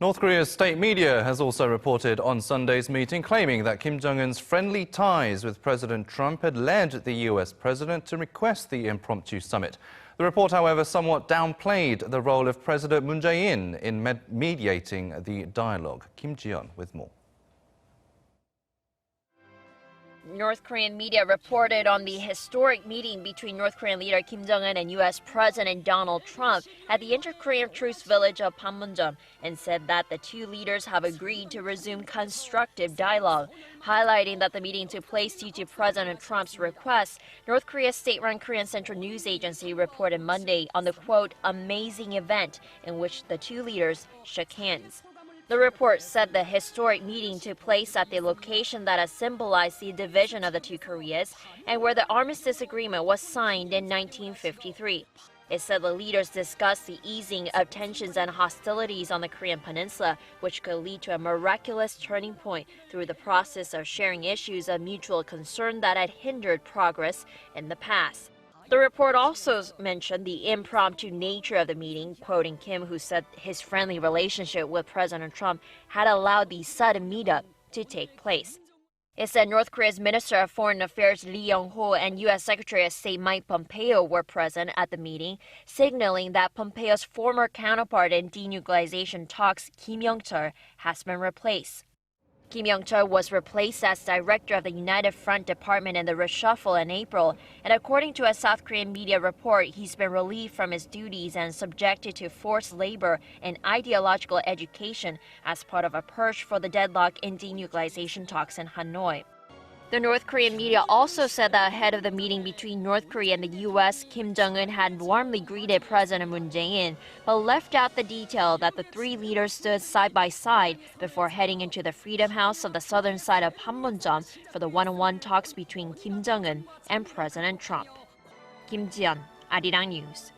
North Korea's state media has also reported on Sunday's meeting, claiming that Kim Jong-un's friendly ties with President Trump had led the U.S. president to request the impromptu summit. The report, however, somewhat downplayed the role of President Panmunjeom in mediating the dialogue. Kim Ji-yeon with more. North Korean media reported on the historic meeting between North Korean leader Kim Jong-un and U.S. President Donald Trump at the inter-Korean truce village of Panmunjeom and said that the two leaders have agreed to resume constructive dialogue. Highlighting that the meeting took place due to President Trump's request, North Korea's state-run Korean Central News Agency reported Monday on the, quote, amazing event in which the two leaders shook hands. The report said the historic meeting took place at the location that has symbolized the division of the two Koreas and where the armistice agreement was signed in 1953. It said the leaders discussed the easing of tensions and hostilities on the Korean peninsula, which could lead to a miraculous turning point through the process of sharing issues of mutual concern that had hindered progress in the past. The report also mentioned the impromptu nature of the meeting, quoting Kim, who said his friendly relationship with President Trump had allowed the sudden meetup to take place. It said North Korea's Minister of Foreign Affairs Lee Young-ho and U.S. Secretary of State Mike Pompeo were present at the meeting, signaling that Pompeo's former counterpart in denuclearization talks, Kim Jong-un, has been replaced. Kim Jong-un was replaced as director of the United Front Department in the reshuffle in April, and according to a South Korean media report, he's been relieved from his duties and subjected to forced labor and ideological education as part of a purge for the deadlock in denuclearization talks in Hanoi. The North Korean media also said that ahead of the meeting between North Korea and the U.S., Kim Jong-un had warmly greeted President Moon Jae-in, but left out the detail that the three leaders stood side by side before heading into the Freedom House of the southern side of Panmunjeom for the one-on-one talks between Kim Jong-un and President Trump. Kim Ji-yeon, Arirang News.